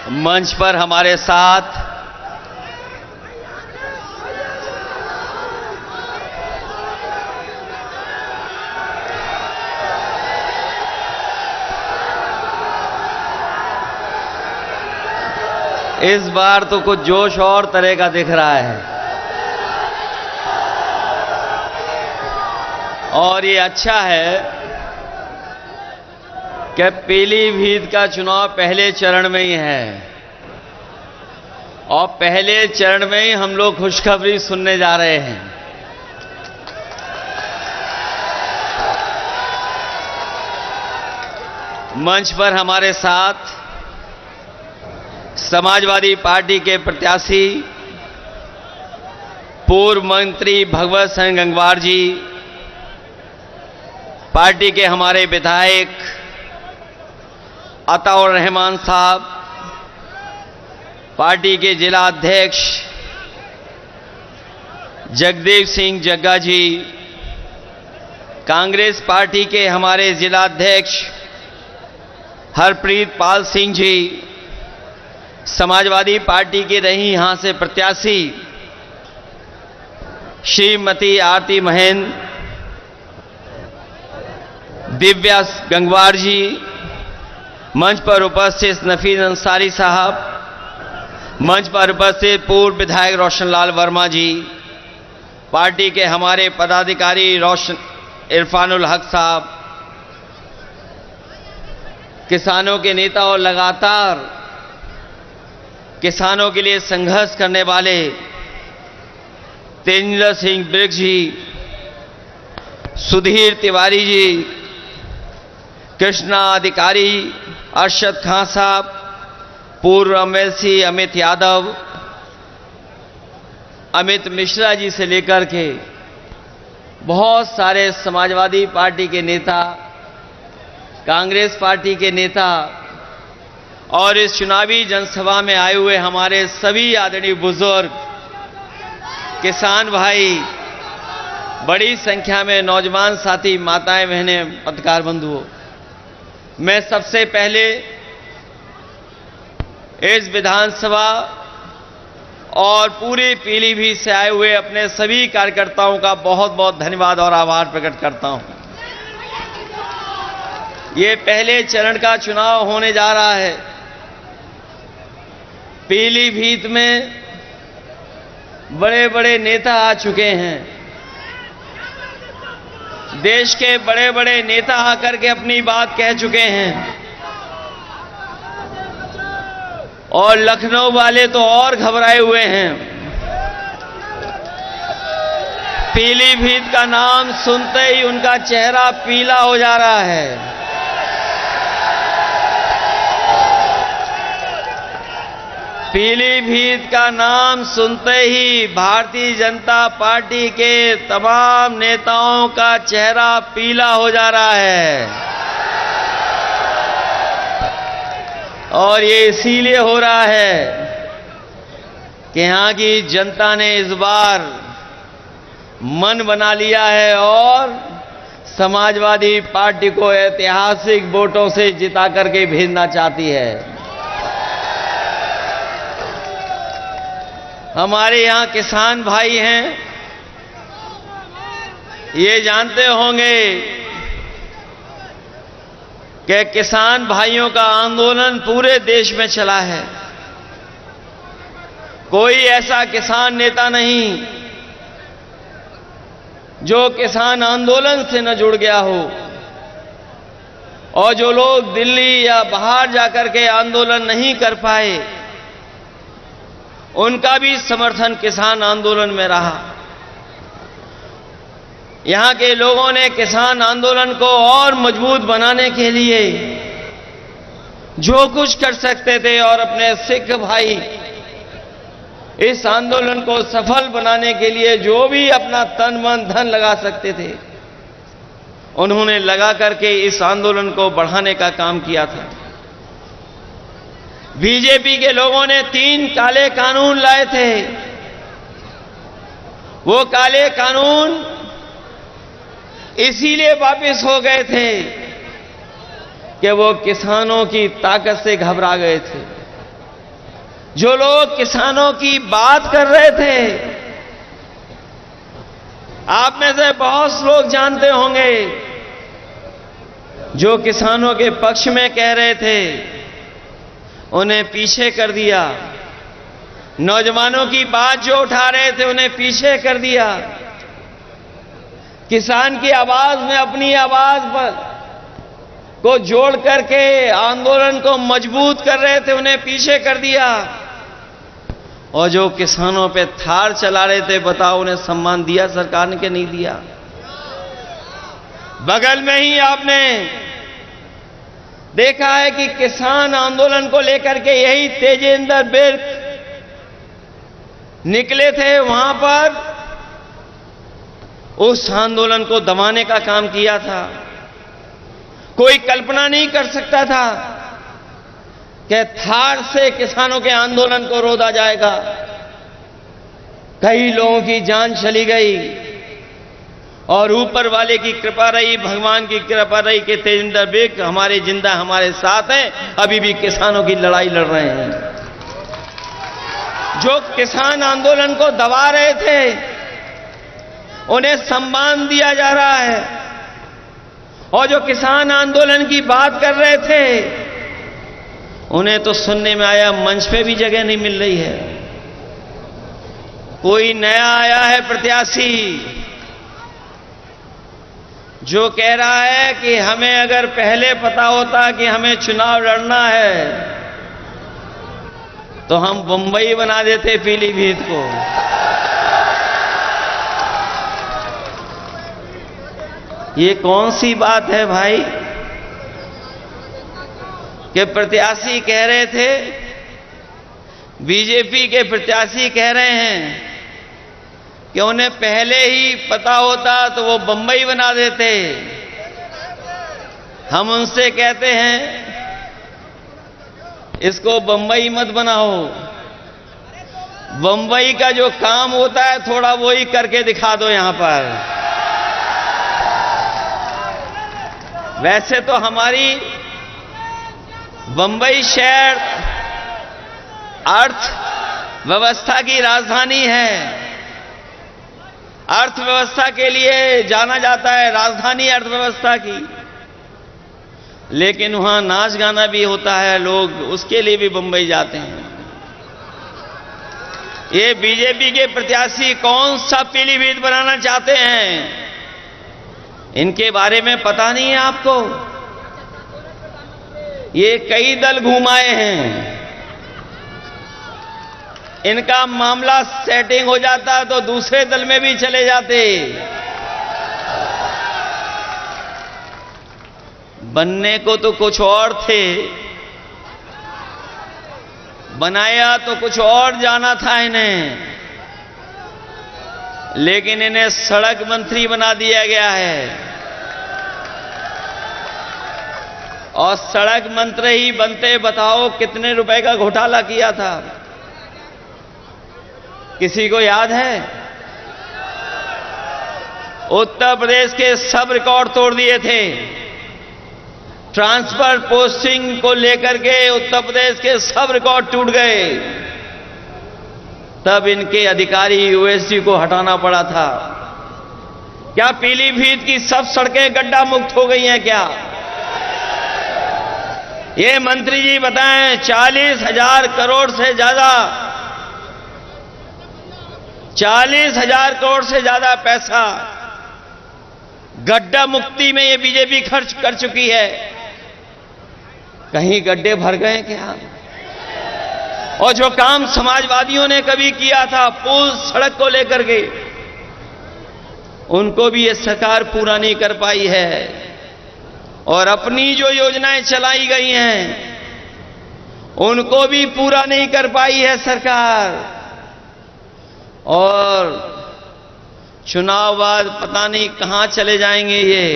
मंच पर हमारे साथ इस बार तो कुछ जोश और तरह का दिख रहा है और ये अच्छा है कि पीलीभीत का चुनाव पहले चरण में ही है और पहले चरण में ही हम लोग खुशखबरी सुनने जा रहे हैं। मंच पर हमारे साथ समाजवादी पार्टी के प्रत्याशी पूर्व मंत्री भगवत सिंह गंगवार जी, पार्टी के हमारे विधायक अताउर रहमान साहब, पार्टी के जिला अध्यक्ष जगदेव सिंह जग्गा जी, कांग्रेस पार्टी के हमारे जिला अध्यक्ष हरप्रीत पाल सिंह जी, समाजवादी पार्टी के रही यहां से प्रत्याशी श्रीमती आरती महेंद्र, दिव्या गंगवार जी, मंच पर उपस्थित नफीस अंसारी साहब, मंच पर उपस्थित पूर्व विधायक रोशनलाल वर्मा जी, पार्टी के हमारे पदाधिकारी इरफानुल हक साहब, किसानों के नेता और लगातार किसानों के लिए संघर्ष करने वाले तेजिंदर सिंह बिर्क जी, सुधीर तिवारी जी, कृष्णा अधिकारी, अरशद खान साहब, पूर्व एमएलसी अमित यादव, अमित मिश्रा जी से लेकर के बहुत सारे समाजवादी पार्टी के नेता, कांग्रेस पार्टी के नेता और इस चुनावी जनसभा में आए हुए हमारे सभी आदरणीय बुजुर्ग, किसान भाई, बड़ी संख्या में नौजवान साथी, माताएं, बहनें, पत्रकार बंधुओं, मैं सबसे पहले इस विधानसभा और पूरे पीलीभीत से आए हुए अपने सभी कार्यकर्ताओं का बहुत बहुत धन्यवाद और आभार प्रकट करता हूं। ये पहले चरण का चुनाव होने जा रहा है। पीलीभीत में बड़े बड़े नेता आ चुके हैं। देश के बड़े बड़े नेता आकर के अपनी बात कह चुके हैं और लखनऊ वाले तो और घबराए हुए हैं। पीलीभीत का नाम सुनते ही उनका चेहरा पीला हो जा रहा है। पीलीभीत का नाम सुनते ही भारतीय जनता पार्टी के तमाम नेताओं का चेहरा पीला हो जा रहा है और ये इसीलिए हो रहा है कि यहां की जनता ने इस बार मन बना लिया है और समाजवादी पार्टी को ऐतिहासिक वोटों से जिता करके भेजना चाहती है। हमारे यहां किसान भाई हैं, ये जानते होंगे कि किसान भाइयों का आंदोलन पूरे देश में चला है। कोई ऐसा किसान नेता नहीं जो किसान आंदोलन से न जुड़ गया हो और जो लोग दिल्ली या बाहर जाकर के आंदोलन नहीं कर पाए, उनका भी समर्थन किसान आंदोलन में रहा। यहां के लोगों ने किसान आंदोलन को और मजबूत बनाने के लिए जो कुछ कर सकते थे और अपने सिख भाई इस आंदोलन को सफल बनाने के लिए जो भी अपना तन मन धन लगा सकते थे, उन्होंने लगा करके इस आंदोलन को बढ़ाने का काम किया था। बीजेपी के लोगों ने 3 काले कानून लाए थे। वो काले कानून इसीलिए वापस हो गए थे कि वो किसानों की ताकत से घबरा गए थे। जो लोग किसानों की बात कर रहे थे, आप में से बहुत लोग जानते होंगे, जो किसानों के पक्ष में कह रहे थे उन्हें पीछे कर दिया, नौजवानों की बात जो उठा रहे थे उन्हें पीछे कर दिया, किसान की आवाज में अपनी आवाज को जोड़ करके आंदोलन को मजबूत कर रहे थे उन्हें पीछे कर दिया, और जो किसानों पे थार चला रहे थे, बताओ उन्हें सम्मान दिया सरकार ने कि नहीं दिया? बगल में ही आपने देखा है कि किसान आंदोलन को लेकर के यही तेजेंद्र बिर्क निकले थे, वहां पर उस आंदोलन को दबाने का काम किया था। कोई कल्पना नहीं कर सकता था कि थार से किसानों के आंदोलन को रोका जाएगा। कई लोगों की जान चली गई और ऊपर वाले की कृपा रही, भगवान की कृपा रही कि तेजेंद्र बिर्क हमारे जिंदा हमारे साथ हैं, अभी भी किसानों की लड़ाई लड़ रहे हैं। जो किसान आंदोलन को दबा रहे थे उन्हें सम्मान दिया जा रहा है, और जो किसान आंदोलन की बात कर रहे थे उन्हें तो सुनने में आया मंच पे भी जगह नहीं मिल रही है। कोई नया आया है प्रत्याशी जो कह रहा है कि हमें अगर पहले पता होता कि हमें चुनाव लड़ना है तो हम बंबई बना देते पीलीभीत को। ये कौन सी बात है भाई कि प्रत्याशी कह रहे थे, बीजेपी के प्रत्याशी कह रहे हैं कि उन्हें पहले ही पता होता तो वो बंबई बना देते। हम उनसे कहते हैं इसको बंबई मत बनाओ, बंबई का जो काम होता है थोड़ा वो ही करके दिखा दो यहां पर। वैसे तो हमारी बंबई शहर अर्थव्यवस्था की राजधानी है, अर्थव्यवस्था के लिए जाना जाता है, राजधानी अर्थव्यवस्था की, लेकिन वहां नाच गाना भी होता है, लोग उसके लिए भी बंबई जाते हैं। ये बीजेपी के प्रत्याशी कौन सा पीलीभीत बनाना चाहते हैं, इनके बारे में पता नहीं है आपको? ये कई दल घुमाए हैं, इनका मामला सेटिंग हो जाता तो दूसरे दल में भी चले जाते। बनने को तो कुछ और थे, बनाया तो कुछ और जाना था इन्हें, लेकिन इन्हें सड़क मंत्री बना दिया गया है। और सड़क मंत्री ही बनते बताओ कितने रुपए का घोटाला किया था, किसी को याद है? उत्तर प्रदेश के सब रिकॉर्ड तोड़ दिए थे। ट्रांसफर पोस्टिंग को लेकर के उत्तर प्रदेश के सब रिकॉर्ड टूट गए, तब इनके अधिकारी यूएससी को हटाना पड़ा था। क्या पीलीभीत की सब सड़कें गड्ढा मुक्त हो गई हैं क्या? ये मंत्री जी बताएं, 40,000 करोड़ से ज्यादा, 40,000 करोड़ से ज्यादा पैसा गड्ढा मुक्ति में ये बीजेपी खर्च कर चुकी है। कहीं गड्ढे भर गए क्या? और जो काम समाजवादियों ने कभी किया था पुल सड़क को लेकर के, उनको भी ये सरकार पूरा नहीं कर पाई है। और अपनी जो योजनाएं चलाई गई हैं उनको भी पूरा नहीं कर पाई है सरकार। और चुनाव बाद पता नहीं कहां चले जाएंगे ये।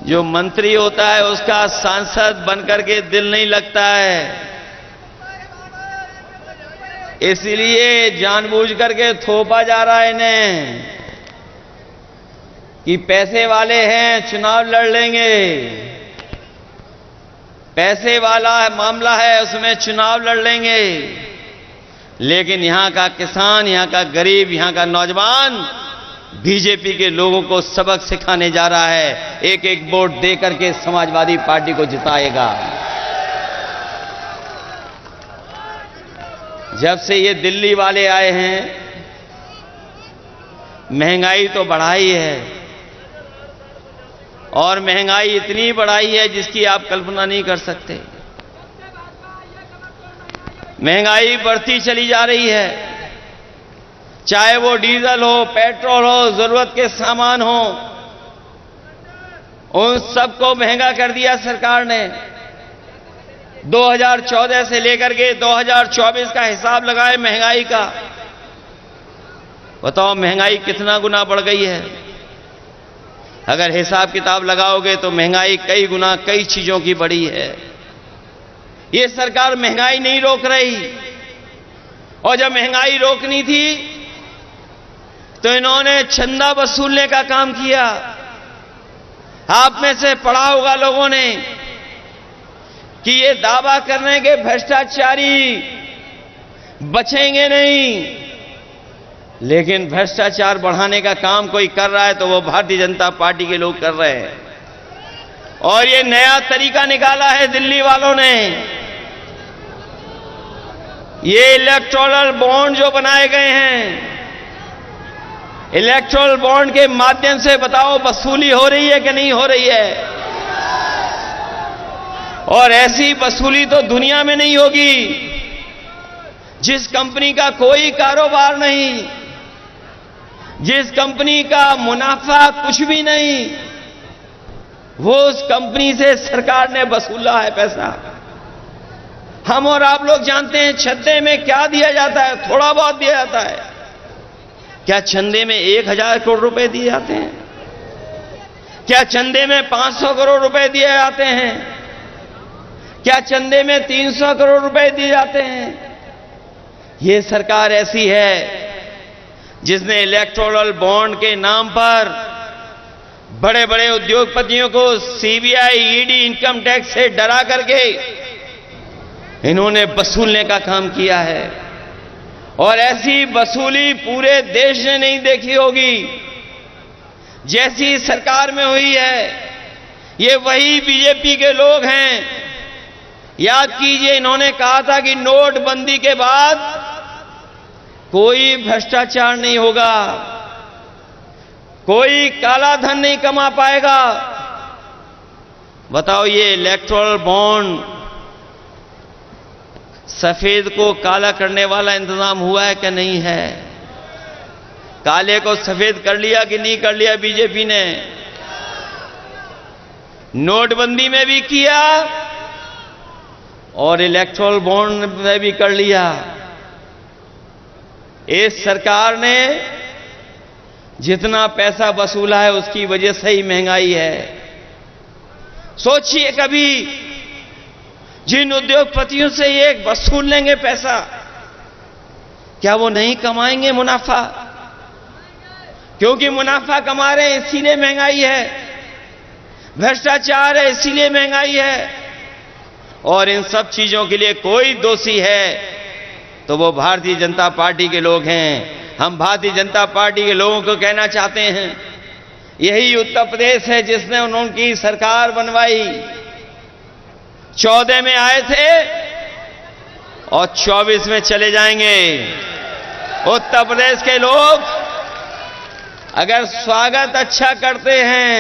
जो मंत्री होता है उसका सांसद बनकर के दिल नहीं लगता है, इसलिए जानबूझ करके थोपा जा रहा है इन्हें कि पैसे वाले हैं, चुनाव लड़ लेंगे। पैसे वाला मामला है, उसमें चुनाव लड़ लेंगे, लेकिन यहां का किसान, यहां का गरीब, यहां का नौजवान बीजेपी के लोगों को सबक सिखाने जा रहा है। एक एक वोट दे करके समाजवादी पार्टी को जिताएगा। जब से ये दिल्ली वाले आए हैं, महंगाई तो बढ़ाई है, और महंगाई इतनी बढ़ाई है जिसकी आप कल्पना नहीं कर सकते। महंगाई बढ़ती चली जा रही है, चाहे वो डीजल हो, पेट्रोल हो, जरूरत के सामान हो, उन सबको महंगा कर दिया सरकार ने। 2014 से लेकर के 2024 का हिसाब लगाए महंगाई का, बताओ महंगाई कितना गुना बढ़ गई है। अगर हिसाब किताब लगाओगे तो महंगाई कई गुना कई चीजों की बढ़ी है। ये सरकार महंगाई नहीं रोक रही, और जब महंगाई रोकनी थी तो इन्होंने चंदा वसूलने का काम किया। आप में से पढ़ा होगा लोगों ने कि ये दावा करने के भ्रष्टाचारी बचेंगे नहीं, लेकिन भ्रष्टाचार बढ़ाने का काम कोई कर रहा है तो वो भारतीय जनता पार्टी के लोग कर रहे हैं। और ये नया तरीका निकाला है दिल्ली वालों ने। ये इलेक्टोरल बॉन्ड जो बनाए गए हैं, इलेक्टोरल बॉन्ड के माध्यम से बताओ वसूली हो रही है कि नहीं हो रही है। और ऐसी वसूली तो दुनिया में नहीं होगी। जिस कंपनी का कोई कारोबार नहीं, जिस कंपनी का मुनाफा कुछ भी नहीं, वो उस कंपनी से सरकार ने वसूला है पैसा। हम और आप लोग जानते हैं चंदे में क्या दिया जाता है, थोड़ा बहुत दिया जाता है। क्या चंदे में 1000 करोड़ रुपए दिए जाते हैं? क्या चंदे में 500 करोड़ रुपए दिए जाते हैं? क्या चंदे में 300 करोड़ रुपए दिए जाते हैं? ये सरकार ऐसी है जिसने इलेक्टोरल बॉन्ड के नाम पर बड़े बड़े उद्योगपतियों को सीबीआई, ईडी, इनकम टैक्स से डरा करके इन्होंने वसूलने का काम किया है। और ऐसी वसूली पूरे देश ने नहीं देखी होगी जैसी सरकार में हुई है। ये वही बीजेपी के लोग हैं। याद कीजिए, इन्होंने कहा था कि नोटबंदी के बाद कोई भ्रष्टाचार नहीं होगा, कोई काला धन नहीं कमा पाएगा। बताओ, ये इलेक्टोरल बॉन्ड सफेद को काला करने वाला इंतजाम हुआ है कि नहीं है? काले को सफेद कर लिया कि नहीं कर लिया बीजेपी ने? नोटबंदी में भी किया और इलेक्टोरल बॉन्ड में भी कर लिया। इस सरकार ने जितना पैसा वसूला है उसकी वजह से ही महंगाई है। सोचिए, कभी जिन उद्योगपतियों से ये वसूल लेंगे पैसा, क्या वो नहीं कमाएंगे मुनाफा? क्योंकि मुनाफा कमा रहे हैं इसीलिए महंगाई है, भ्रष्टाचार है इसीलिए महंगाई है। और इन सब चीजों के लिए कोई दोषी है तो वो भारतीय जनता पार्टी के लोग हैं। हम भारतीय जनता पार्टी के लोगों को कहना चाहते हैं, यही उत्तर प्रदेश है जिसने उनकी सरकार बनवाई। 14 में आए थे और 24 में चले जाएंगे। उत्तर प्रदेश के लोग अगर स्वागत अच्छा करते हैं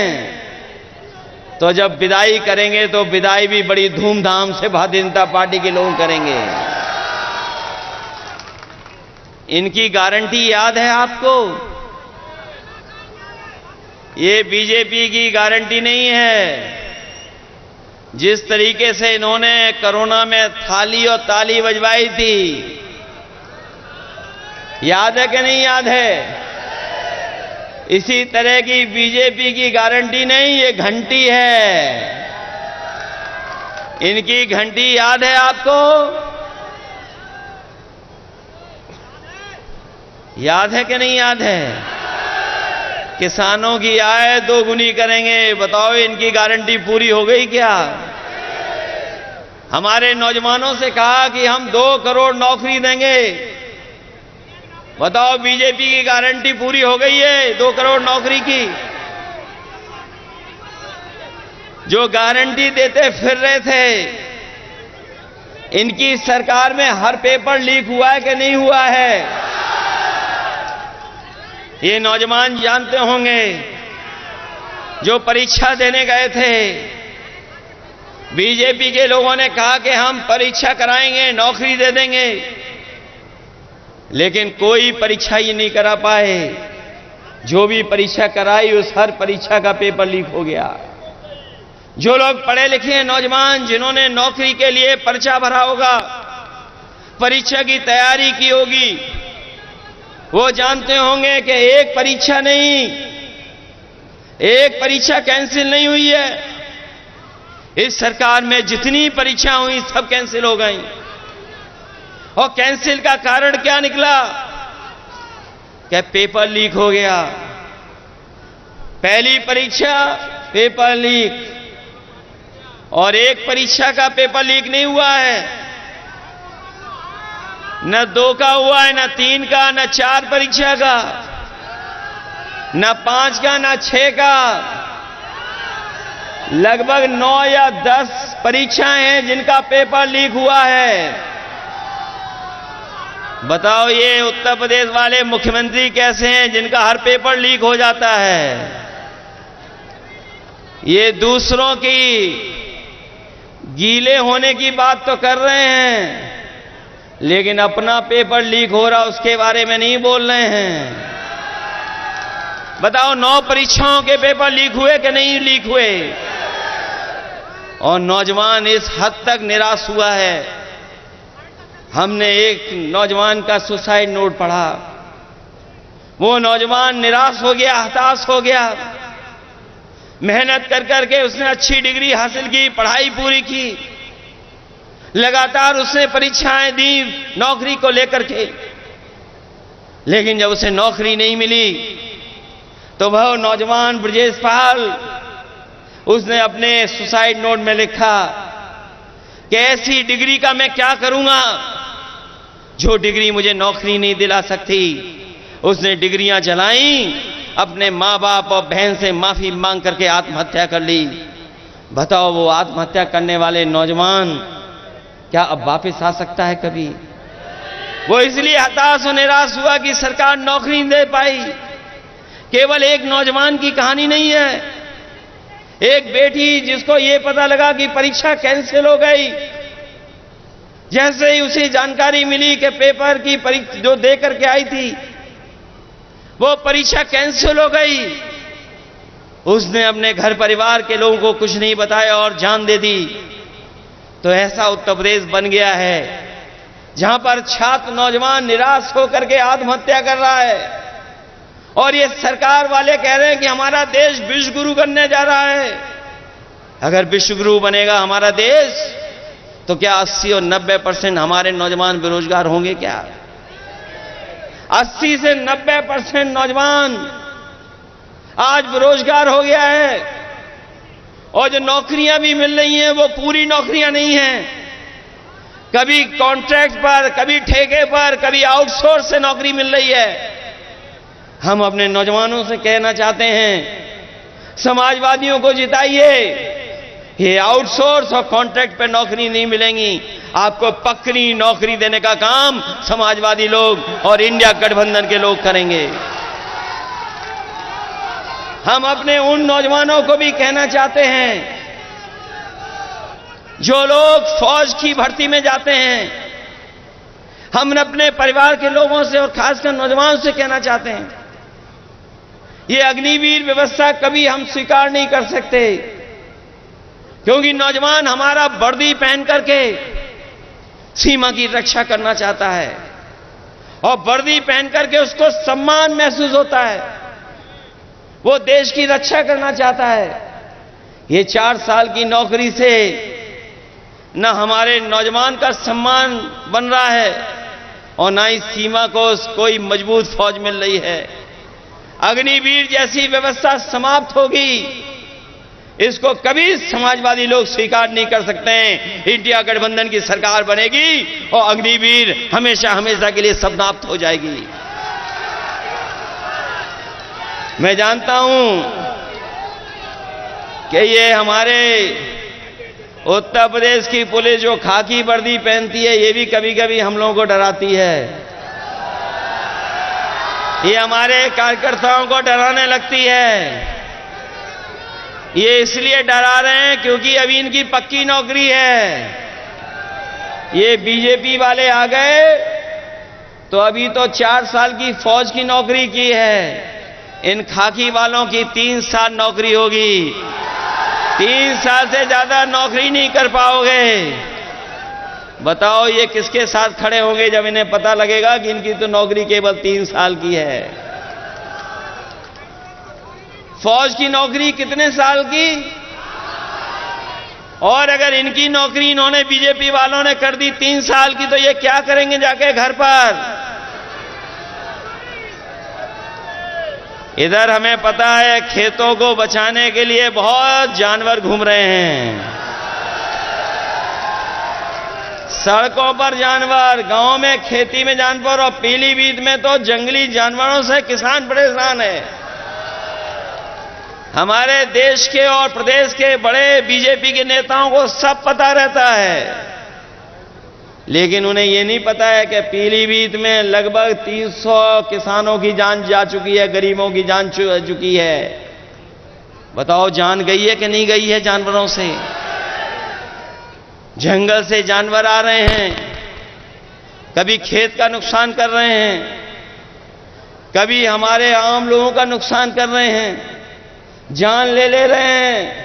तो जब विदाई करेंगे तो विदाई भी बड़ी धूमधाम से भारतीय जनता पार्टी के लोग करेंगे। इनकी गारंटी याद है आपको? ये बीजेपी की गारंटी नहीं है। जिस तरीके से इन्होंने कोरोना में थाली और ताली बजवाई थी, याद है कि नहीं याद है? इसी तरह की बीजेपी की गारंटी नहीं, ये घंटी है। इनकी घंटी याद है आपको? याद है कि नहीं याद है? किसानों की आय दोगुनी करेंगे। बताओ, इनकी गारंटी पूरी हो गई क्या? हमारे नौजवानों से कहा कि हम 2 करोड़ नौकरी देंगे। बताओ, बीजेपी की गारंटी पूरी हो गई है 2 करोड़ नौकरी की? जो गारंटी देते फिर रहे थे, इनकी सरकार में हर पेपर लीक हुआ है कि नहीं हुआ है? ये नौजवान जानते होंगे, जो परीक्षा देने गए थे, बीजेपी के लोगों ने कहा कि हम परीक्षा कराएंगे, नौकरी दे देंगे, लेकिन कोई परीक्षा ही नहीं करा पाए। जो भी परीक्षा कराई, उस हर परीक्षा का पेपर लीक हो गया। जो लोग पढ़े लिखे हैं नौजवान, जिन्होंने नौकरी के लिए पर्चा भरा होगा, परीक्षा की तैयारी की होगी, वो जानते होंगे कि एक परीक्षा नहीं, एक परीक्षा कैंसिल नहीं हुई है। इस सरकार में जितनी परीक्षा हुई सब कैंसिल हो गई। और कैंसिल का कारण क्या निकला? कि पेपर लीक हो गया। पहली परीक्षा पेपर लीक, और एक परीक्षा का पेपर लीक नहीं हुआ है, न 2 का हुआ है, न 3 का, न 4 परीक्षा का, न 5 का, न 6 का। लगभग 9 या 10 परीक्षाएं हैं जिनका पेपर लीक हुआ है। बताओ, ये उत्तर प्रदेश वाले मुख्यमंत्री कैसे हैं जिनका हर पेपर लीक हो जाता है? ये दूसरों की गीले होने की बात तो कर रहे हैं, लेकिन अपना पेपर लीक हो रहा उसके बारे में नहीं बोल रहे हैं। बताओ, 9 परीक्षाओं के पेपर लीक हुए कि नहीं लीक हुए? और नौजवान इस हद तक निराश हुआ है। हमने एक नौजवान का सुसाइड नोट पढ़ा। वो नौजवान निराश हो गया, हताश हो गया। मेहनत कर करके उसने अच्छी डिग्री हासिल की, पढ़ाई पूरी की, लगातार उसने परीक्षाएं दी नौकरी को लेकर के, लेकिन जब उसे नौकरी नहीं मिली तो वह नौजवान ब्रजेश पाल, उसने अपने सुसाइड नोट में लिखा कि ऐसी डिग्री का मैं क्या करूंगा जो डिग्री मुझे नौकरी नहीं दिला सकती। उसने डिग्रियां जलाई, अपने मां बाप और बहन से माफी मांग करके आत्महत्या कर ली। बताओ, वो आत्महत्या करने वाले नौजवान क्या अब वापस आ सकता है कभी? वो इसलिए हताश और निराश हुआ कि सरकार नौकरी नहीं दे पाई। केवल एक नौजवान की कहानी नहीं है। एक बेटी जिसको ये पता लगा कि परीक्षा कैंसिल हो गई, जैसे ही उसे जानकारी मिली कि पेपर की परीक्षा जो दे करके आई थी वो परीक्षा कैंसिल हो गई, उसने अपने घर परिवार के लोगों को कुछ नहीं बताया और जान दे दी। तो ऐसा उत्तर प्रदेश बन गया है जहां पर छात्र नौजवान निराश होकर के आत्महत्या कर रहा है, और ये सरकार वाले कह रहे हैं कि हमारा देश विश्व गुरु बनने जा रहा है। अगर विश्व गुरु बनेगा हमारा देश, तो क्या 80 और 90% हमारे नौजवान बेरोजगार होंगे क्या? 80 से 90% नौजवान आज बेरोजगार हो गया है, और जो नौकरियां भी मिल रही हैं वो पूरी नौकरियां नहीं हैं। कभी कॉन्ट्रैक्ट पर, कभी ठेके पर, कभी आउटसोर्स से नौकरी मिल रही है। हम अपने नौजवानों से कहना चाहते हैं, समाजवादियों को जिताइए। ये आउटसोर्स और कॉन्ट्रैक्ट पे नौकरी नहीं मिलेंगी, आपको पक्की नौकरी देने का काम समाजवादी लोग और इंडिया गठबंधन के लोग करेंगे। हम अपने उन नौजवानों को भी कहना चाहते हैं जो लोग फौज की भर्ती में जाते हैं। हम अपने परिवार के लोगों से और खासकर नौजवानों से कहना चाहते हैं, ये अग्निवीर व्यवस्था कभी हम स्वीकार नहीं कर सकते, क्योंकि नौजवान हमारा वर्दी पहन करके सीमा की रक्षा करना चाहता है, और वर्दी पहन करके उसको सम्मान महसूस होता है, वो देश की रक्षा करना चाहता है। ये 4 साल की नौकरी से न हमारे नौजवान का सम्मान बन रहा है, और न ही सीमा को कोई मजबूत फौज मिल रही है। अग्निवीर जैसी व्यवस्था समाप्त होगी, इसको कभी समाजवादी लोग स्वीकार नहीं कर सकते हैं। इंडिया गठबंधन की सरकार बनेगी और अग्निवीर हमेशा हमेशा के लिए समाप्त हो जाएगी। मैं जानता हूं कि ये हमारे उत्तर प्रदेश की पुलिस जो खाकी वर्दी पहनती है, ये भी कभी कभी हम लोगों को डराती है। ये हमारे कार्यकर्ताओं को डराने लगती है। ये इसलिए डरा रहे हैं क्योंकि अभी इनकी पक्की नौकरी है। ये बीजेपी वाले आ गए तो अभी तो 4 साल की फौज की नौकरी की है। इन खाकी वालों की 3 साल नौकरी होगी। 3 साल से ज्यादा नौकरी नहीं कर पाओगे। बताओ ये किसके साथ खड़े होंगे जब इन्हें पता लगेगा कि इनकी तो नौकरी केवल 3 साल की है। फौज की नौकरी कितने साल की? और अगर इनकी नौकरी इन्होंने बीजेपी वालों ने कर दी 3 साल की, तो ये क्या करेंगे जाके घर पर? इधर हमें पता है खेतों को बचाने के लिए बहुत जानवर घूम रहे हैं। सड़कों पर जानवर, गांव में खेती में जानवर, और पीलीभीत में तो जंगली जानवरों से किसान परेशान है। हमारे देश के और प्रदेश के बड़े बीजेपी के नेताओं को सब पता रहता है, लेकिन उन्हें यह नहीं पता है कि पीलीभीत में लगभग 300 किसानों की जान जा चुकी है, गरीबों की जान चुकी है। बताओ जान गई है कि नहीं गई है जानवरों से? जंगल से जानवर आ रहे हैं, कभी खेत का नुकसान कर रहे हैं, कभी हमारे आम लोगों का नुकसान कर रहे हैं, जान ले रहे हैं।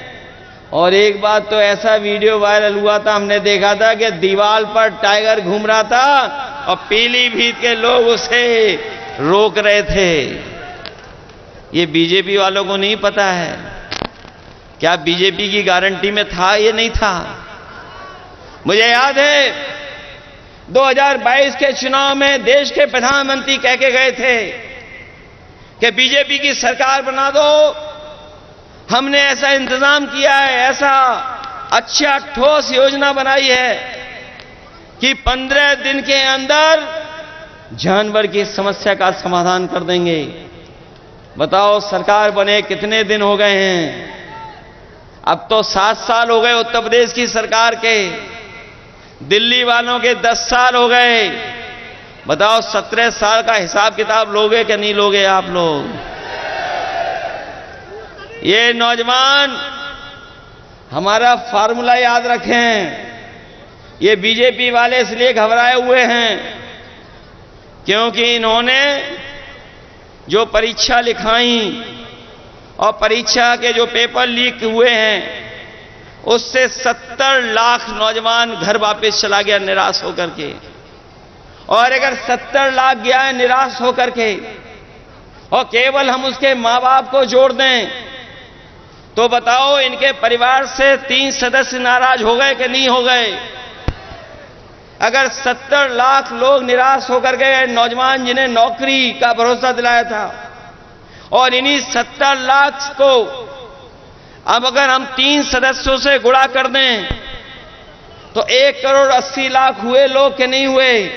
और एक बात तो ऐसा वीडियो वायरल हुआ था, हमने देखा था कि दीवार पर टाइगर घूम रहा था और पीलीभीत के लोग उसे रोक रहे थे। ये बीजेपी वालों को नहीं पता है। क्या बीजेपी की गारंटी में था? ये नहीं था। मुझे याद है 2022 के चुनाव में देश के प्रधानमंत्री कह के गए थे कि बीजेपी की सरकार बना दो। हमने ऐसा इंतजाम किया है, ऐसा अच्छा ठोस योजना बनाई है कि 15 दिन के अंदर जानवर की समस्या का समाधान कर देंगे। बताओ सरकार बने कितने दिन हो गए हैं? अब तो 7 साल हो गए उत्तर प्रदेश की सरकार के। दिल्ली वालों के 10 साल हो गए। बताओ 17 साल का हिसाब किताब लोगे कि नहीं लोगे आप लोग? ये नौजवान हमारा फार्मूला याद रखें। ये बीजेपी वाले इसलिए घबराए हुए हैं क्योंकि इन्होंने जो परीक्षा लिखाई और परीक्षा के जो पेपर लीक हुए हैं, उससे 70 लाख नौजवान घर वापस चला गया निराश होकर के। और अगर 70 लाख गया है निराश होकर के और केवल हम उसके मां बाप को जोड़ दें, तो बताओ इनके परिवार से 3 सदस्य नाराज हो गए कि नहीं हो गए? अगर 70 लाख लोग निराश होकर गए, नौजवान जिन्हें नौकरी का भरोसा दिलाया था, और इन्हीं 70 लाख को अब अगर हम 3 सदस्यों से गुणा कर दें तो 1 करोड़ 80 लाख हुए लोग के नहीं हुए?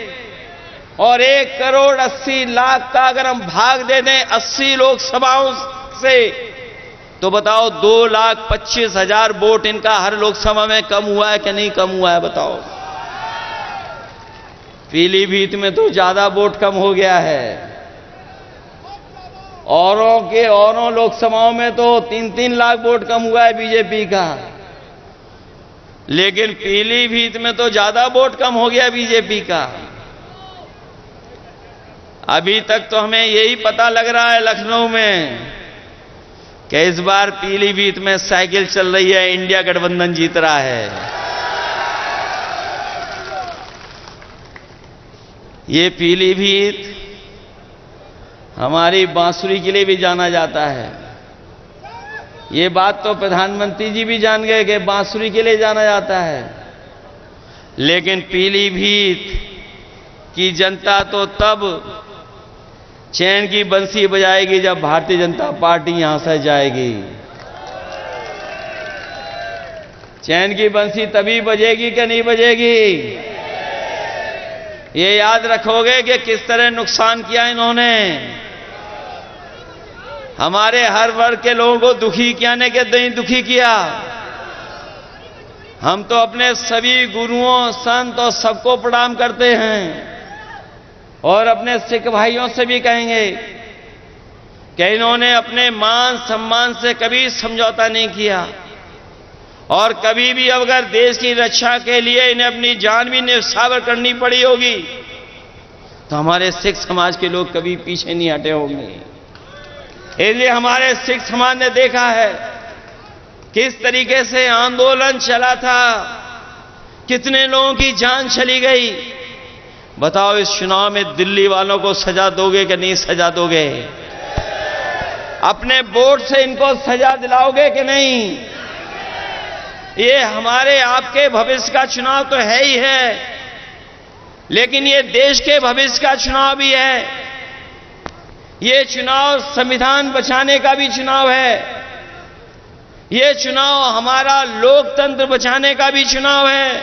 और 1 करोड़ 80 लाख का अगर हम भाग दे दें 80 लोकसभाओं से, तो बताओ 2,25,000 वोट इनका हर लोकसभा में कम हुआ है कि नहीं कम हुआ है? बताओ। पीलीभीत में तो ज्यादा वोट कम हो गया है। औरों लोकसभाओं में तो 3-3 लाख वोट कम हुआ है बीजेपी का, लेकिन पीलीभीत में तो ज्यादा वोट कम हो गया बीजेपी का। अभी तक तो हमें यही पता लग रहा है लखनऊ में कि इस बार पीलीभीत में साइकिल चल रही है, इंडिया गठबंधन जीत रहा है। ये पीलीभीत हमारी बांसुरी के लिए भी जाना जाता है। ये बात तो प्रधानमंत्री जी भी जान गए कि बांसुरी के लिए जाना जाता है, लेकिन पीलीभीत की जनता तो तब चैन की बंसी बजाएगी जब भारतीय जनता पार्टी यहां से जाएगी। चैन की बंसी तभी बजेगी कि नहीं बजेगी? ये याद रखोगे कि किस तरह नुकसान किया इन्होंने। हमारे हर वर्ग के लोगों को दुखी किया ने कि नहीं दुखी किया। हम तो अपने सभी गुरुओं, संत और सबको प्रणाम करते हैं और अपने सिख भाइयों से भी कहेंगे कि इन्होंने अपने मान सम्मान से कभी समझौता नहीं किया और कभी भी अगर देश की रक्षा के लिए इन्हें अपनी जान भी न्यौछावर करनी पड़ी होगी तो हमारे सिख समाज के लोग कभी पीछे नहीं हटे होंगे। इसलिए हमारे सिख समाज ने देखा है किस तरीके से आंदोलन चला था, कितने लोगों की जान चली गई। बताओ इस चुनाव में दिल्ली वालों को सजा दोगे कि नहीं सजा दोगे? अपने वोट से इनको सजा दिलाओगे कि नहीं? ये हमारे आपके भविष्य का चुनाव तो है ही है, लेकिन ये देश के भविष्य का चुनाव भी है। ये चुनाव संविधान बचाने का भी चुनाव है। ये चुनाव हमारा लोकतंत्र बचाने का भी चुनाव है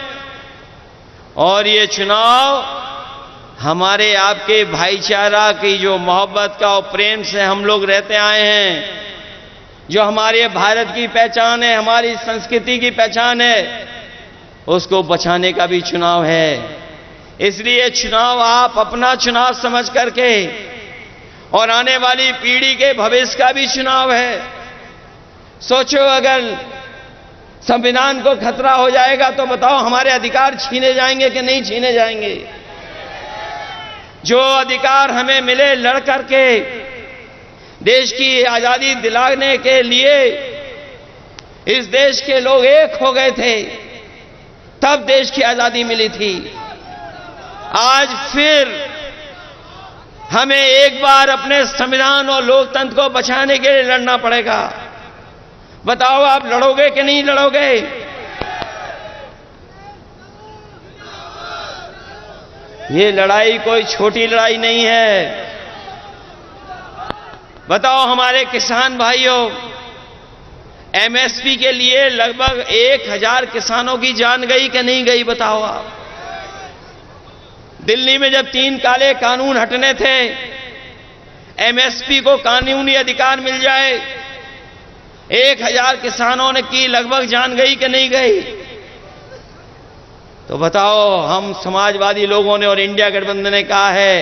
और ये चुनाव हमारे आपके भाईचारा की जो मोहब्बत का और प्रेम से हम लोग रहते आए हैं, जो हमारे भारत की पहचान है, हमारी संस्कृति की पहचान है, उसको बचाने का भी चुनाव है। इसलिए चुनाव आप अपना चुनाव समझ करके और आने वाली पीढ़ी के भविष्य का भी चुनाव है। सोचो अगर संविधान को खतरा हो जाएगा तो बताओ हमारे अधिकार छीने जाएंगे कि नहीं छीने जाएंगे? जो अधिकार हमें मिले लड़ करके देश की आजादी दिलाने के लिए इस देश के लोग एक हो गए थे, तब देश की आजादी मिली थी। आज फिर हमें एक बार अपने संविधान और लोकतंत्र को बचाने के लिए लड़ना पड़ेगा। बताओ आप लड़ोगे कि नहीं लड़ोगे? ये लड़ाई कोई छोटी लड़ाई नहीं है। बताओ हमारे किसान भाइयों, एमएसपी के लिए लगभग 1000 किसानों की जान गई कि नहीं गई? बताओ आप। दिल्ली में जब 3 काले कानून हटने थे, एमएसपी को कानूनी अधिकार मिल जाए, 1000 किसानों ने की लगभग जान गई कि नहीं गई? तो बताओ हम समाजवादी लोगों ने और इंडिया गठबंधन ने कहा है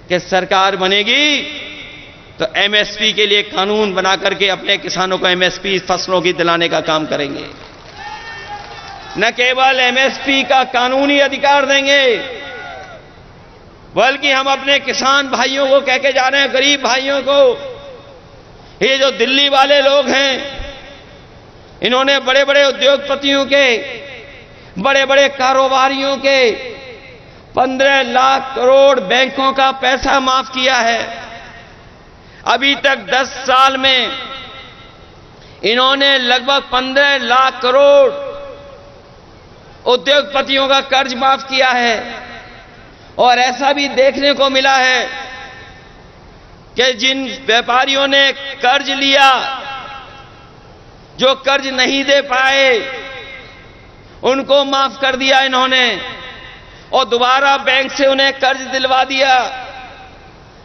कि सरकार बनेगी तो एमएसपी के लिए कानून बना करके अपने किसानों को एमएसपी फसलों की दिलाने का काम करेंगे। न केवल एमएसपी का कानूनी अधिकार देंगे, बल्कि हम अपने किसान भाइयों को कह के जा रहे हैं, गरीब भाइयों को, ये जो दिल्ली वाले लोग हैं, इन्होंने बड़े बड़े उद्योगपतियों के, बड़े बड़े कारोबारियों के 15 लाख करोड़ बैंकों का पैसा माफ किया है। अभी तक 10 साल में इन्होंने लगभग 15 लाख करोड़ उद्योगपतियों का कर्ज माफ किया है। और ऐसा भी देखने को मिला है कि जिन व्यापारियों ने कर्ज लिया, जो कर्ज नहीं दे पाए, उनको माफ कर दिया इन्होंने और दोबारा बैंक से उन्हें कर्ज दिलवा दिया।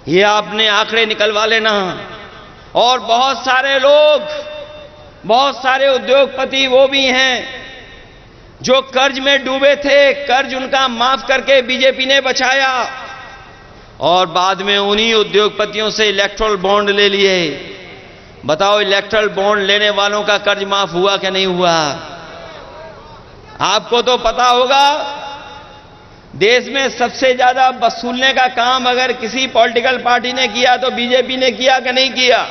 ये आपने आंकड़े निकलवा लेना। और बहुत सारे लोग, बहुत सारे उद्योगपति वो भी हैं जो कर्ज में डूबे थे, कर्ज उनका माफ करके बीजेपी ने बचाया और बाद में उन्हीं उद्योगपतियों से इलेक्ट्रल बॉन्ड ले लिए। बताओ इलेक्ट्रल बॉन्ड लेने वालों का कर्ज माफ हुआ कि नहीं हुआ? आपको तो पता होगा, देश में सबसे ज्यादा वसूलने का काम अगर किसी पॉलिटिकल पार्टी ने किया तो बीजेपी ने किया कि नहीं किया?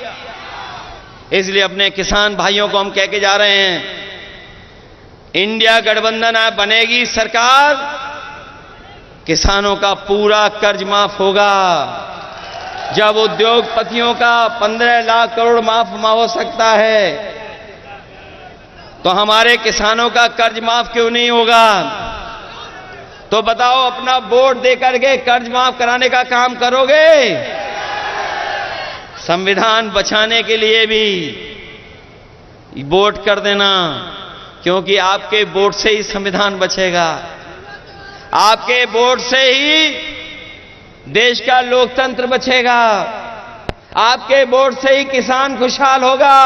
इसलिए अपने किसान भाइयों को हम कह के जा रहे हैं, इंडिया गठबंधन बनेगी सरकार, किसानों का पूरा कर्ज माफ होगा। जब उद्योगपतियों का 15 लाख करोड़ माफ हो सकता है, तो हमारे किसानों का कर्ज माफ क्यों नहीं होगा? तो बताओ अपना वोट देकर के कर्ज माफ कराने का काम करोगे? संविधान बचाने के लिए भी वोट कर देना क्योंकि आपके वोट से ही संविधान बचेगा, आपके वोट से ही देश का लोकतंत्र बचेगा, आपके वोट से ही किसान खुशहाल होगा,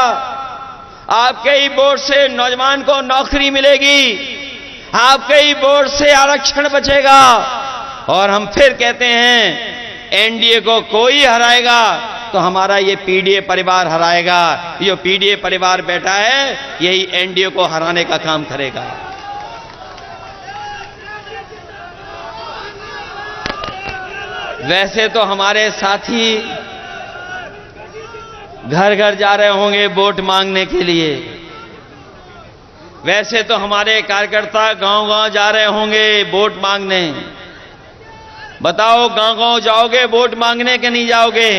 आपके ही वोट से नौजवान को नौकरी मिलेगी, आपके ही वोट से आरक्षण बचेगा। और हम फिर कहते हैं एनडीए को कोई हराएगा तो हमारा ये पीडीए परिवार हराएगा। ये पीडीए परिवार बैठा है यही एनडीए को हराने का काम करेगा। वैसे तो हमारे साथी घर घर जा रहे होंगे वोट मांगने के लिए, वैसे तो हमारे कार्यकर्ता गांव गांव जा रहे होंगे वोट मांगने। बताओ गांव गांव जाओगे वोट मांगने कि नहीं जाओगे?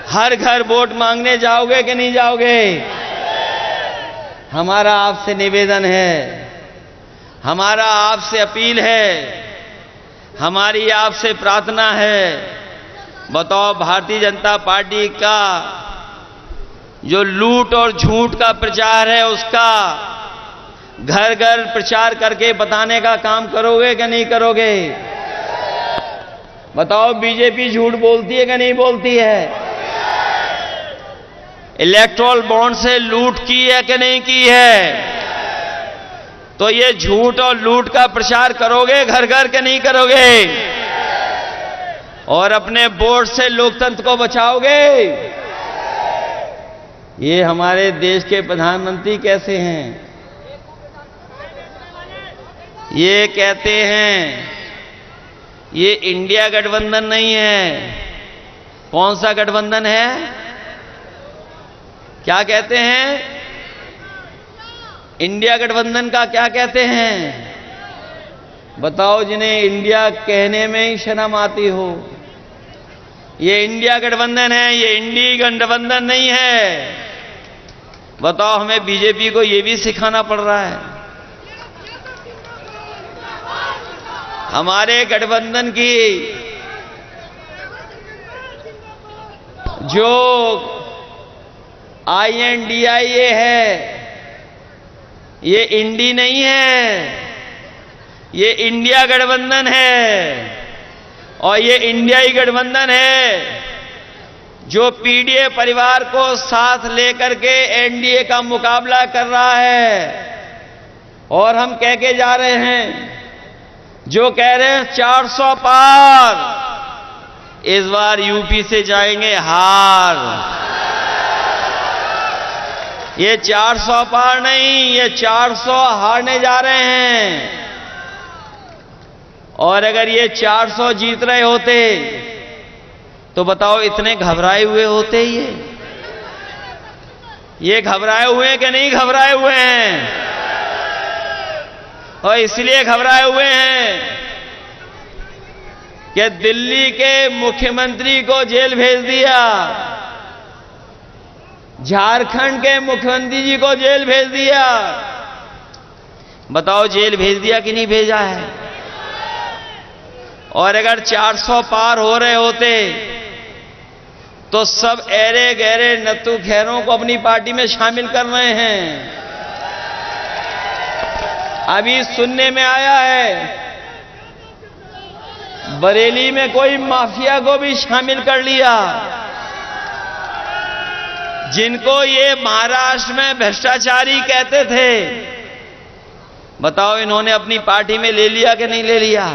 हर घर वोट मांगने जाओगे कि नहीं जाओगे? हमारा आपसे निवेदन है, हमारा आपसे अपील है, हमारी आपसे प्रार्थना है। बताओ भारतीय जनता पार्टी का जो लूट और झूठ का प्रचार है उसका घर घर प्रचार करके बताने का काम करोगे कि नहीं करोगे? बताओ बीजेपी झूठ बोलती है कि नहीं बोलती है? इलेक्टोरल बॉन्ड से लूट की है कि नहीं की है? तो ये झूठ और लूट का प्रचार करोगे घर घर के नहीं करोगे? और अपने वोट से लोकतंत्र को बचाओगे? ये हमारे देश के प्रधानमंत्री कैसे हैं? ये कहते हैं ये इंडिया गठबंधन नहीं है। कौन सा गठबंधन है? क्या कहते हैं? इंडिया गठबंधन का क्या कहते हैं? बताओ जिन्हें इंडिया कहने में ही शर्म आती हो। ये इंडिया गठबंधन है, ये इंडी गठबंधन नहीं है। बताओ हमें बीजेपी को ये भी सिखाना पड़ रहा है। हमारे गठबंधन की जो INDIA है ये इंडी नहीं है, ये इंडिया गठबंधन है। और ये इंडियाई गठबंधन है जो पीडीए परिवार को साथ लेकर के एनडीए का मुकाबला कर रहा है। और हम कह के जा रहे हैं, जो कह रहे हैं 400 पार, इस बार यूपी से जाएंगे हार। ये 400 पार नहीं, ये 400 हारने जा रहे हैं। और अगर ये 400 जीत रहे होते तो बताओ इतने घबराए हुए होते ये घबराए हुए हैं कि नहीं घबराए हुए हैं? और इसलिए घबराए हुए हैं कि दिल्ली के मुख्यमंत्री को जेल भेज दिया, झारखंड के मुख्यमंत्री जी को जेल भेज दिया। बताओ जेल भेज दिया कि नहीं भेजा है? और अगर 400 पार हो रहे होते तो सब ऐरे गहरे नत्थु खैरों को अपनी पार्टी में शामिल कर रहे हैं। अभी सुनने में आया है बरेली में कोई माफिया को भी शामिल कर लिया, जिनको ये महाराष्ट्र में भ्रष्टाचारी कहते थे। बताओ इन्होंने अपनी पार्टी में ले लिया कि नहीं ले लिया?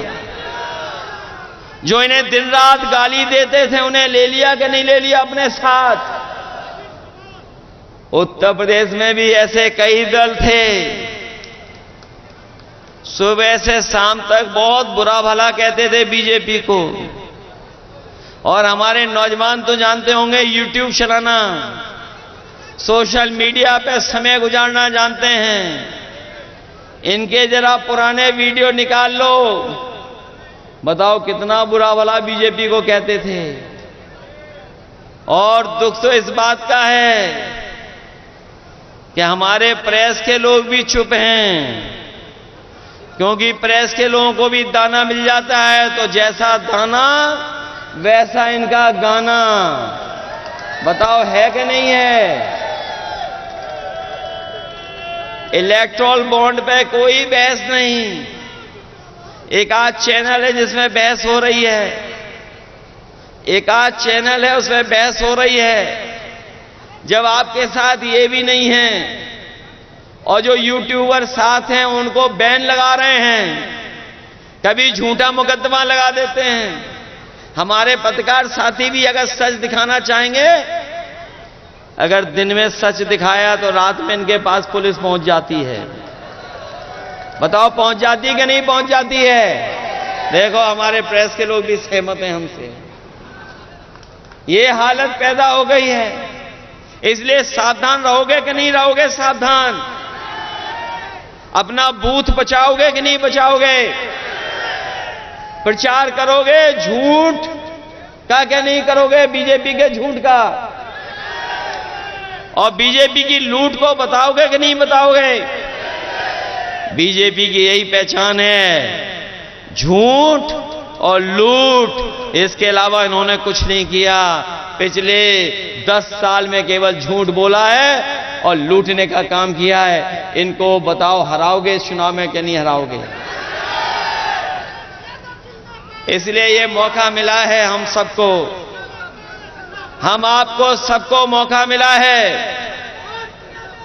जो इन्हें दिन रात गाली देते थे उन्हें ले लिया कि नहीं ले लिया अपने साथ? उत्तर प्रदेश में भी ऐसे कई दल थे, सुबह से शाम तक बहुत बुरा भला कहते थे बीजेपी को। और हमारे नौजवान तो जानते होंगे यूट्यूब चलाना, सोशल मीडिया पे समय गुजारना जानते हैं। इनके जरा पुराने वीडियो निकाल लो, बताओ कितना बुरा भला बीजेपी को कहते थे। और दुख तो इस बात का है कि हमारे प्रेस के लोग भी चुप हैं, क्योंकि प्रेस के लोगों को भी दाना मिल जाता है, तो जैसा दाना वैसा इनका गाना। बताओ है कि नहीं है? इलेक्टोरल बॉन्ड पे कोई बहस नहीं। एक आध चैनल है जिसमें बहस हो रही है, एक आध चैनल है उसमें बहस हो रही है। जब आपके साथ ये भी नहीं है और जो यूट्यूबर साथ हैं उनको बैन लगा रहे हैं, कभी झूठा मुकदमा लगा देते हैं। हमारे पत्रकार साथी भी अगर सच दिखाना चाहेंगे, अगर दिन में सच दिखाया तो रात में इनके पास पुलिस पहुंच जाती है। बताओ पहुंच जाती है कि नहीं पहुंच जाती है? देखो हमारे प्रेस के लोग भी सहमत हैं हमसे। ये हालत पैदा हो गई है, इसलिए सावधान रहोगे कि नहीं रहोगे? सावधान। अपना बूथ बचाओगे कि नहीं बचाओगे? प्रचार करोगे झूठ का क्या नहीं करोगे? बीजेपी के झूठ का और बीजेपी की लूट को बताओगे कि नहीं बताओगे? बीजेपी की यही पहचान है, झूठ और लूट। इसके अलावा इन्होंने कुछ नहीं किया। पिछले 10 साल में केवल झूठ बोला है और लूटने का काम किया है। इनको बताओ हराओगे इस चुनाव में कि नहीं हराओगे? इसलिए ये मौका मिला है हम सबको, हम आपको सबको मौका मिला है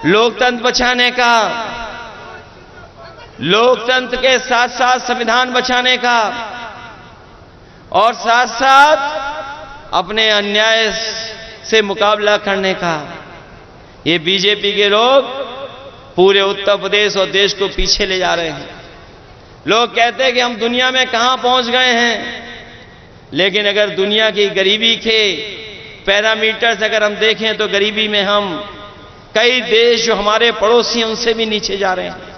लोकतंत्र बचाने का, लोकतंत्र के साथ साथ संविधान बचाने का और साथ साथ अपने अन्याय से मुकाबला करने का। ये बीजेपी के लोग पूरे उत्तर प्रदेश और देश को पीछे ले जा रहे हैं। लोग कहते हैं कि हम दुनिया में कहां पहुंच गए हैं, लेकिन अगर दुनिया की गरीबी के पैरामीटर्स अगर हम देखें तो गरीबी में हम कई देश जो हमारे पड़ोसी हैं उनसे भी नीचे जा रहे हैं।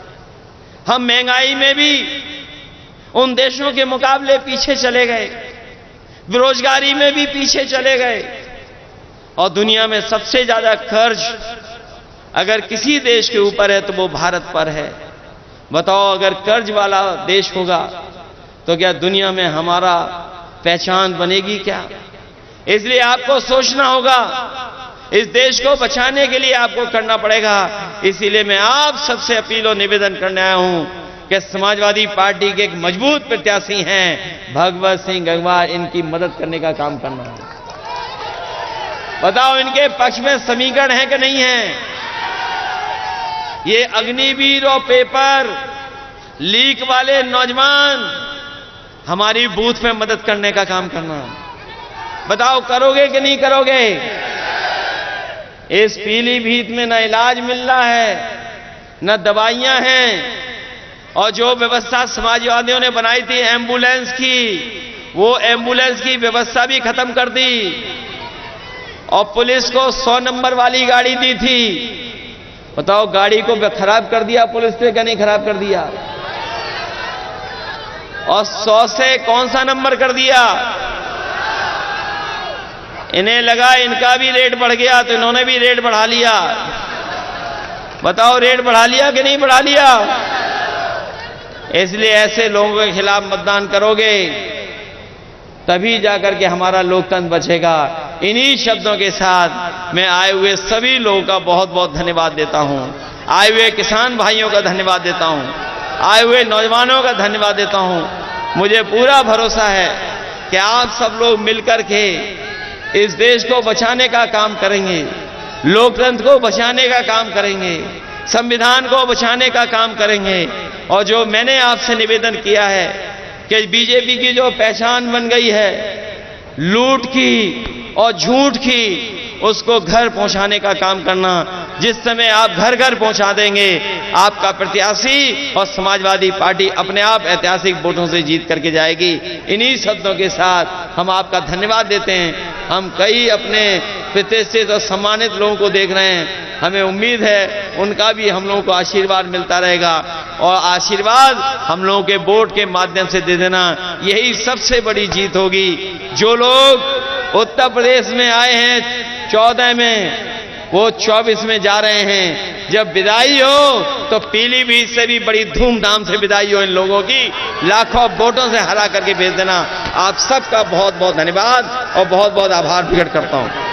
हम महंगाई में भी उन देशों के मुकाबले पीछे चले गए, बेरोजगारी में भी पीछे चले गए और दुनिया में सबसे ज्यादा कर्ज अगर किसी देश के ऊपर है तो वो भारत पर है। बताओ अगर कर्ज वाला देश होगा तो क्या दुनिया में हमारा पहचान बनेगी क्या? इसलिए आपको सोचना होगा, इस देश को बचाने के लिए आपको करना पड़ेगा। इसीलिए मैं आप सबसे अपील और निवेदन करने आया हूं कि समाजवादी पार्टी के एक मजबूत प्रत्याशी हैं भगवत सिंह गंगवार, इनकी मदद करने का काम करना है। बताओ इनके पक्ष में समीकरण है कि नहीं है? ये अग्निवीर और पेपर लीक वाले नौजवान हमारी बूथ में मदद करने का काम करना। बताओ करोगे कि नहीं करोगे? इस पीलीभीत में न इलाज मिल रहा है, न दवाइयां हैं और जो व्यवस्था समाजवादियों ने बनाई थी एम्बुलेंस की, वो एम्बुलेंस की व्यवस्था भी खत्म कर दी और पुलिस को 100 नंबर वाली गाड़ी दी थी। बताओ गाड़ी को खराब कर दिया पुलिस ने क्या नहीं खराब कर दिया? और 100 से कौन सा नंबर कर दिया? इन्हें लगा इनका भी रेट बढ़ गया तो इन्होंने भी रेट बढ़ा लिया। बताओ रेट बढ़ा लिया कि नहीं बढ़ा लिया? इसलिए ऐसे लोगों के खिलाफ मतदान करोगे तभी जाकर के हमारा लोकतंत्र बचेगा। इन्हीं शब्दों के साथ मैं आए हुए सभी लोगों का बहुत बहुत धन्यवाद देता हूं। आए हुए किसान भाइयों का धन्यवाद देता हूं, आए हुए नौजवानों का धन्यवाद देता हूं। मुझे पूरा भरोसा है कि आप सब लोग मिलकर के इस देश को बचाने का काम करेंगे, लोकतंत्र को बचाने का काम करेंगे, संविधान को बचाने का काम करेंगे। और जो मैंने आपसे निवेदन किया है कि बीजेपी की जो पहचान बन गई है लूट की और झूठ की, उसको घर पहुंचाने का काम करना। जिस समय आप घर घर पहुंचा देंगे, आपका प्रत्याशी और समाजवादी पार्टी अपने आप ऐतिहासिक वोटों से जीत करके जाएगी। इन्हीं शब्दों के साथ हम आपका धन्यवाद देते हैं। हम कई अपने प्रतिष्ठित और सम्मानित लोगों को देख रहे हैं, हमें उम्मीद है उनका भी हम लोगों को आशीर्वाद मिलता रहेगा और आशीर्वाद हम लोगों के वोट के माध्यम से दे देना, यही सबसे बड़ी जीत होगी। जो लोग उत्तर प्रदेश में आए हैं 14 में, वो 24 में जा रहे हैं। जब विदाई हो तो पीलीभीत से भी बड़ी धूमधाम से विदाई हो इन लोगों की, लाखों वोटों से हरा करके भेज देना। आप सबका बहुत बहुत धन्यवाद और बहुत बहुत आभार प्रकट करता हूं।